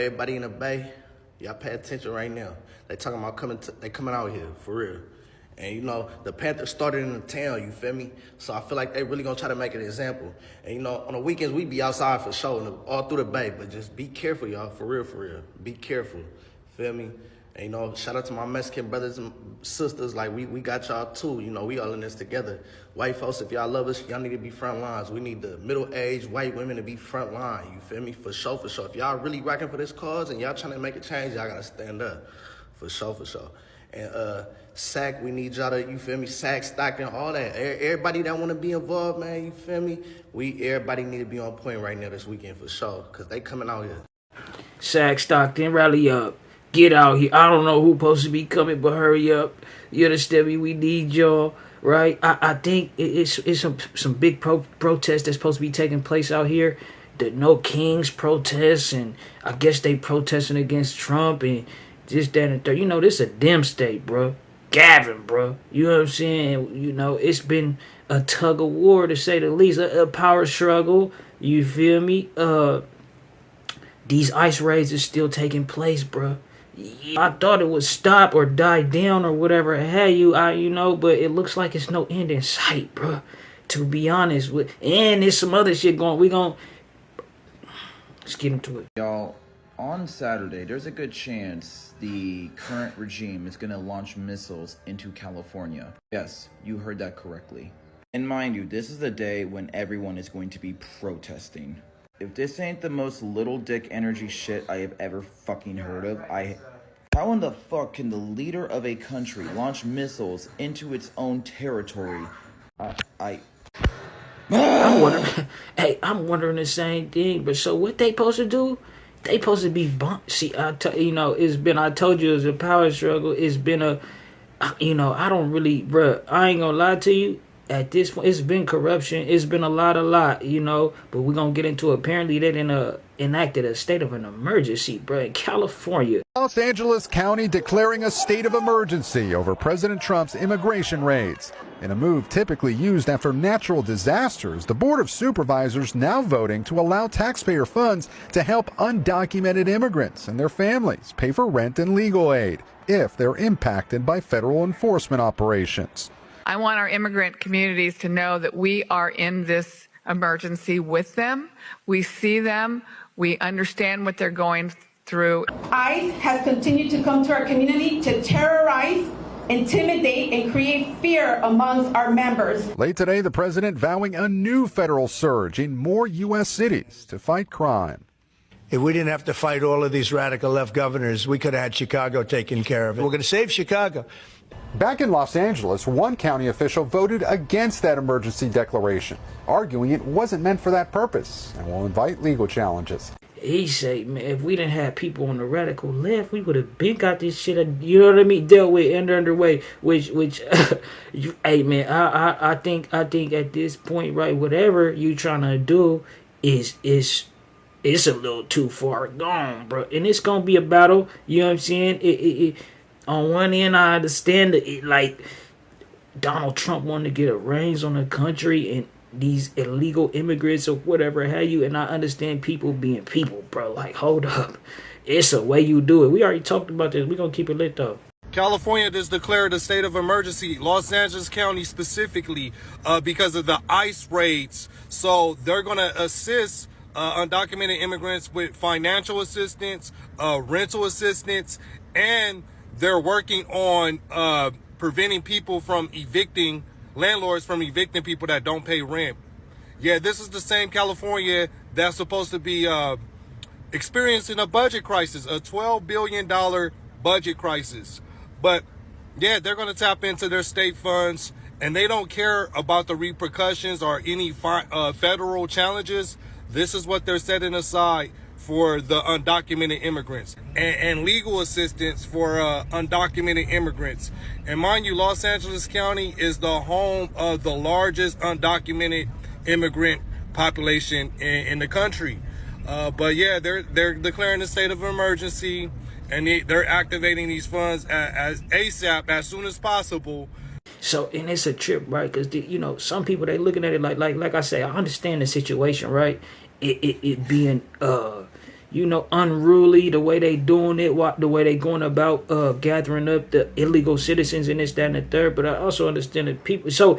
everybody in the Bay, y'all pay attention right now. They talking about they coming out here, for real. And you know, the Panthers started in the town, you feel me? So I feel like they really gonna try to make an example. And you know, on the weekends, we be outside for sure, all through the Bay, but just be careful, y'all, for real, for real. Be careful, feel me? And you know, shout out to my Mexican brothers and sisters, like we got y'all too, you know, we all in this together. White folks, if y'all love us, y'all need to be front lines. We need the middle-aged white women to be front line, you feel me? For sure, for sure. If y'all really rocking for this cause and y'all trying to make a change, y'all gotta stand up, for sure, for sure. And Sack, we need y'all to, you feel me? Sack, Stockton, all that. Everybody that want to be involved, man, you feel me? Everybody need to be on point right now this weekend for sure, because they coming out here. Sack, Stockton, rally up. Get out here. I don't know who's supposed to be coming, but hurry up. You understand me? We need y'all, right? I think it's some big protests that's supposed to be taking place out here. The No Kings protests, and I guess they protesting against Trump and this, that, and third. You know, this a dim state, bro. Gavin, bro. You know what I'm saying? You know, it's been a tug of war, to say the least. A power struggle. You feel me? These ICE raids are still taking place, bro. I thought it would stop or die down or whatever have you, you know, but it looks like it's no end in sight, bro. To be honest with, and there's some other shit going. Let's get into it, y'all. On Saturday, there's a good chance the current regime is going to launch missiles into California. Yes, you heard that correctly. And mind you, this is the day when everyone is going to be protesting. If this ain't the most little dick energy shit I have ever fucking heard of, how in the fuck can the leader of a country launch missiles into its own territory? I'm wondering, hey, I'm wondering the same thing, but so what they supposed to do? They supposed to be see, you know, I told you it's a power struggle. It's been you know, I don't really, bruh, I ain't gonna lie to you. At this point, it's been corruption. It's been a lot, you know. But we're going to get into it. Apparently, they didn't enacted a state of an emergency, bro, in California. Los Angeles County declaring a state of emergency over President Trump's immigration raids. In a move typically used after natural disasters, the Board of Supervisors now voting to allow taxpayer funds to help undocumented immigrants and their families pay for rent and legal aid if they're impacted by federal enforcement operations. I want our immigrant communities to know that we are in this emergency with them. We see them. We understand what they're going through. ICE has continued to come to our community to terrorize, intimidate, and create fear amongst our members. Late today, the president vowing a new federal surge in more U.S. cities to fight crime. If we didn't have to fight all of these radical left governors, we could have had Chicago taken care of. We're going to save Chicago. Back in Los Angeles, one county official voted against that emergency declaration, arguing it wasn't meant for that purpose and will invite legal challenges. He said, man, if we didn't have people on the radical left, we would have been got this shit, you know what I mean, dealt with underway. Which, hey man, I think at this point, right, whatever you trying to do is it's a little too far gone, bro. And it's gonna be a battle. You know what I'm saying? On one end, I understand that, like, Donald Trump wanted to get a reins on the country and these illegal immigrants or whatever have you, and I understand people being people, bro. Like, hold up. It's a way you do it. We already talked about this. We're going to keep it lit, though. California just declared a state of emergency, Los Angeles County specifically, because of the ICE raids. So they're going to assist undocumented immigrants with financial assistance, rental assistance, and they're working on preventing people from landlords from evicting people that don't pay rent. Yeah, this is the same California that's supposed to be experiencing a budget crisis, a $12 billion budget crisis. But yeah, they're going to tap into their state funds, and they don't care about the repercussions or any federal challenges. This is what they're setting aside for the undocumented immigrants and legal assistance for undocumented immigrants. And mind you, Los Angeles County is the home of the largest undocumented immigrant population in the country. But yeah, they're declaring a state of emergency, and they're activating these funds as ASAP, as soon as possible. So, and it's a trip, right? Because, you know, some people, they looking at it like I say, I understand the situation, right? It being, unruly, the way they doing it, the way they going about gathering up the illegal citizens and this, that, and the third. But I also understand that people. So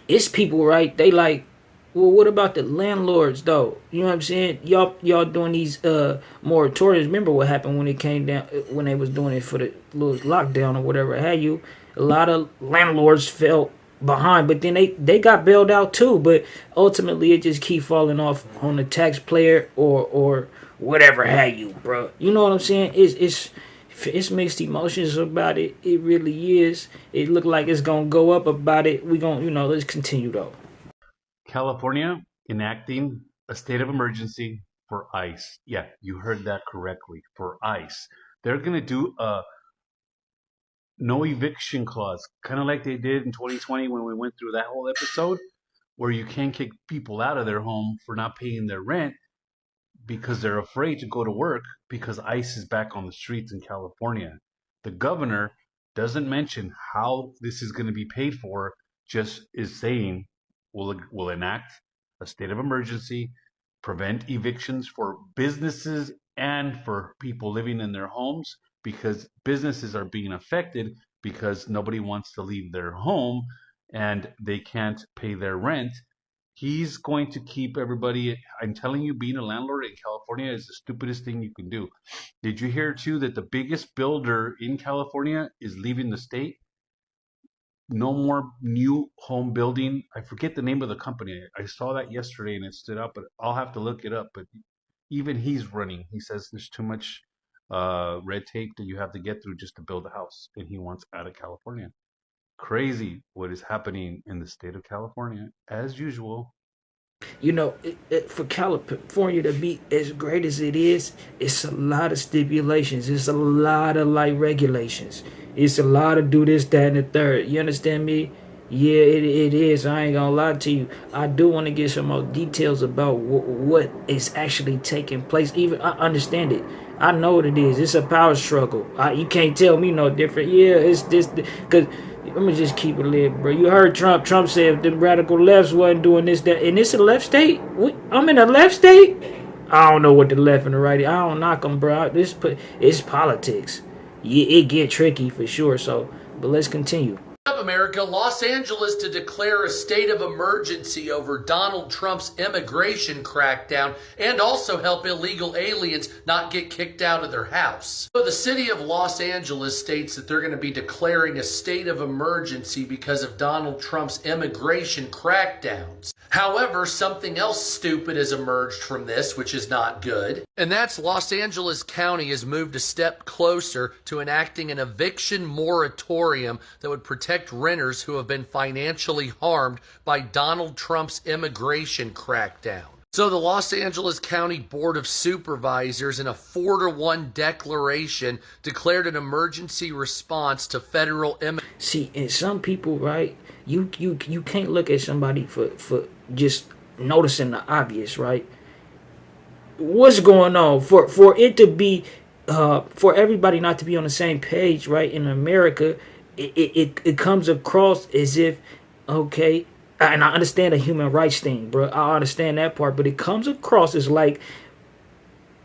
it's people, right? They like, well, what about the landlords though? You know what I'm saying? Y'all doing these moratoriums. Remember what happened when it came down when they was doing it for the little lockdown or whatever have you. A lot of landlords felt behind, but then they got bailed out too. But ultimately, it just keep falling off on the taxpayer or whatever have you, bro. You know what I'm saying? It's mixed emotions about it. It really is. It look like it's gonna go up about it. We gonna let's continue though. California enacting a state of emergency for ICE. Yeah, you heard that correctly. For ICE, they're gonna do a no eviction clause, kind of like they did in 2020 when we went through that whole episode, where you can't kick people out of their home for not paying their rent because they're afraid to go to work because ICE is back on the streets in California. The governor doesn't mention how this is going to be paid for, just is saying we'll enact a state of emergency, prevent evictions for businesses and for people living in their homes, because businesses are being affected because nobody wants to leave their home and they can't pay their rent. He's going to keep everybody. I'm telling you, being a landlord in California is the stupidest thing you can do. Did you hear too that the biggest builder in California is leaving the state? No more new home building. I forget the name of the company. I saw that yesterday and it stood out, but I'll have to look it up. But even he's running. He says there's too much red tape that you have to get through just to build a house, and he wants out of California. Crazy what is happening in the state of California, as usual. For California to be as great as it is, it's a lot of stipulations. It's a lot of regulations. It's a lot of do this, that, and the third. You understand me? Yeah, it is. I ain't gonna lie to you. I do want to get some more details about what is actually taking place. Even I understand it. I know what it is. It's a power struggle. You can't tell me no different. Yeah, it's this because. Let me just keep it lit, bro. You heard Trump. Trump said if the radical lefts wasn't doing this, that, and it's a left state. I'm in a left state. I don't know what the left and the right. I don't knock them, bro. It's politics. Yeah, it get tricky for sure. So, but let's continue. America, Los Angeles to declare a state of emergency over Donald Trump's immigration crackdown and also help illegal aliens not get kicked out of their house. So the city of Los Angeles states that they're going to be declaring a state of emergency because of Donald Trump's immigration crackdowns. However, something else stupid has emerged from this, which is not good. And that's Los Angeles County has moved a step closer to enacting an eviction moratorium that would protect renters who have been financially harmed by Donald Trump's immigration crackdown. So the Los Angeles County Board of Supervisors, in a 4-1 declaration, declared an emergency response to federal immigration. See, and some people, right, you can't look at somebody for just noticing the obvious, right? What's going on? For it to be, for everybody not to be on the same page, right, in America, it comes across as if, okay, and I understand the human rights thing, bro. I understand that part, but it comes across as like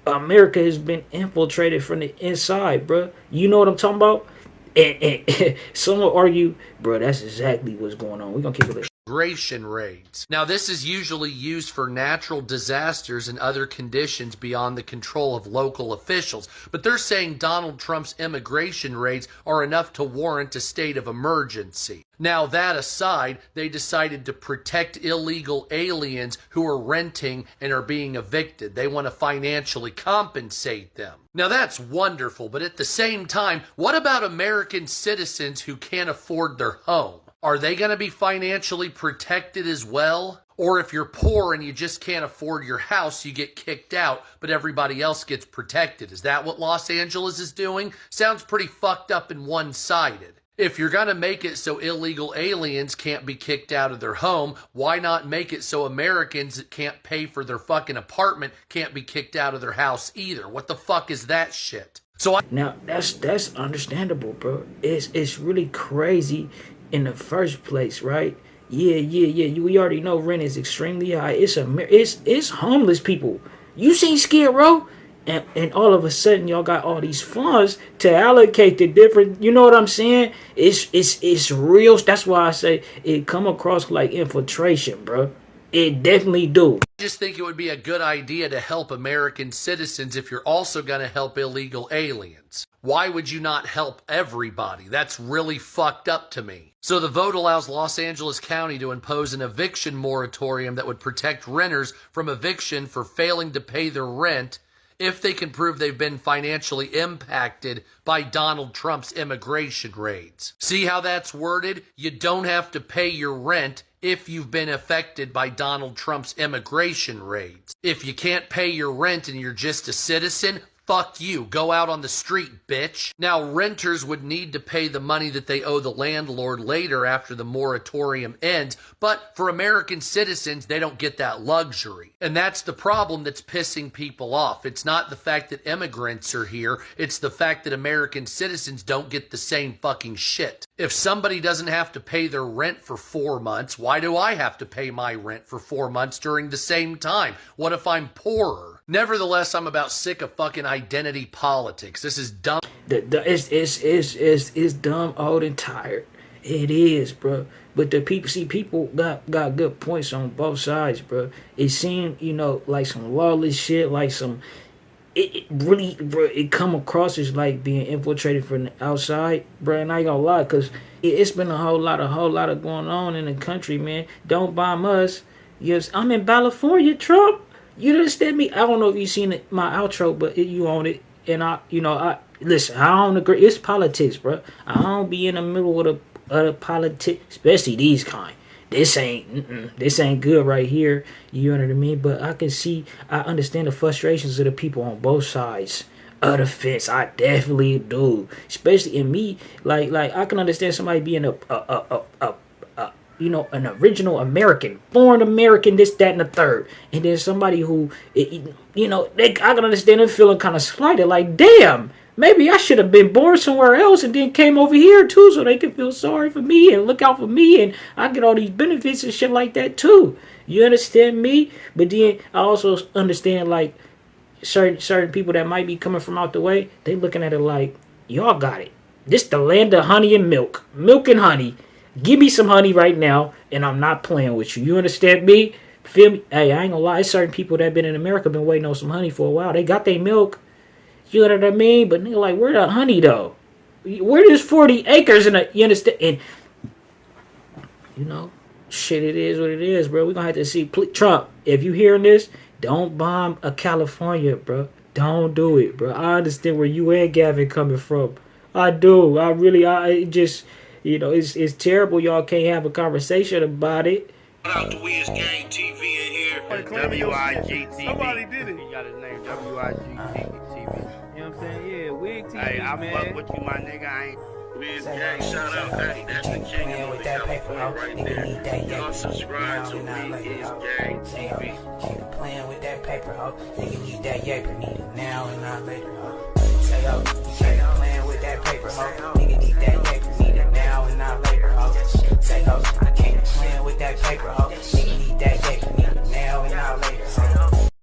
America has been infiltrated from the inside, bro. You know what I'm talking about? And some will argue, bro, that's exactly what's going on. We're going to keep it. Immigration raids. Now, this is usually used for natural disasters and other conditions beyond the control of local officials, but they're saying Donald Trump's immigration raids are enough to warrant a state of emergency. Now, that aside, they decided to protect illegal aliens who are renting and are being evicted. They want to financially compensate them. Now, that's wonderful, but at the same time, what about American citizens who can't afford their home? Are they going to be financially protected as well? Or if you're poor and you just can't afford your house, you get kicked out, but everybody else gets protected. Is that what Los Angeles is doing? Sounds pretty fucked up and one-sided. If you're going to make it so illegal aliens can't be kicked out of their home, why not make it so Americans that can't pay for their fucking apartment can't be kicked out of their house either? What the fuck is that shit? Now, that's understandable, bro. It's really crazy in the first place, right? Yeah. We already know rent is extremely high. It's homeless people You seen Skid Row? And all of a sudden y'all got all these funds to allocate to different, you know what I'm saying? It's real. That's why I say it come across like infiltration, bro. It definitely do. I just think it would be a good idea to help American citizens if you're also going to help illegal aliens. Why would you not help everybody? That's really fucked up to me. So the vote allows Los Angeles County to impose an eviction moratorium that would protect renters from eviction for failing to pay their rent if they can prove they've been financially impacted by Donald Trump's immigration raids. See how that's worded? You don't have to pay your rent if you've been affected by Donald Trump's immigration raids. If you can't pay your rent and you're just a citizen, fuck you. Go out on the street, bitch. Now, renters would need to pay the money that they owe the landlord later after the moratorium ends, but for American citizens, they don't get that luxury. And that's the problem that's pissing people off. It's not the fact that immigrants are here, it's the fact that American citizens don't get the same fucking shit. If somebody doesn't have to pay their rent for 4 months, why do I have to pay my rent for 4 months during the same time? What if I'm poorer? Nevertheless, I'm about sick of fucking identity politics. This is dumb. It's dumb, old, and tired. It is, bro. But the people got good points on both sides, bro. It seemed, like some lawless shit, like some. It really, bro. It come across as like being infiltrated from the outside, bro. And I ain't gonna lie, cause it's been a whole lot of going on in the country, man. Don't bomb us. Yes, I'm in California, Trump. You understand me? I don't know if you seen my outro, but you own it. And I listen. I don't agree. It's politics, bro. I don't be in the middle of the politics, especially these kind. This ain't good right here. You know what I mean? But I understand the frustrations of the people on both sides of the fence. I definitely do. Especially in me, like I can understand somebody being an original American, born American, this, that, and the third. And then somebody who, I can understand them feeling kind of slighted, like, damn, maybe I should have been born somewhere else and then came over here too so they can feel sorry for me and look out for me and I get all these benefits and shit like that too. You understand me? But then I also understand, like, certain people that might be coming from out the way, they looking at it like, y'all got it. This the land of honey and milk. Milk and honey. Give me some honey right now, and I'm not playing with you. You understand me? Feel me? Hey, I ain't gonna lie. Certain people that been in America been waiting on some honey for a while. They got their milk. You know what I mean? But they're like, where the honey, though? Where there's 40 acres in a... You understand? And, shit, it is what it is, bro. We're gonna have to see... Trump, if you hearing this, don't bomb a California, bro. Don't do it, bro. I understand where you and Gavin coming from. I do. It's terrible y'all can't have a conversation about it. Shout out to W.I.G TV in here. W.I.G TV. Somebody did it. He got his name, W.I.G TV. You know what I'm saying? Yeah, WIG TV, hey, I fuck with you, my nigga. I ain't... Gang, shout out. Hey, that's the king of California right there. Y'all subscribe to W.I.G TV. Keep playing with that paper, ho. Nigga need that yaper, need it now and not later, ho. Say, ho, you keep playing with that paper, ho. Nigga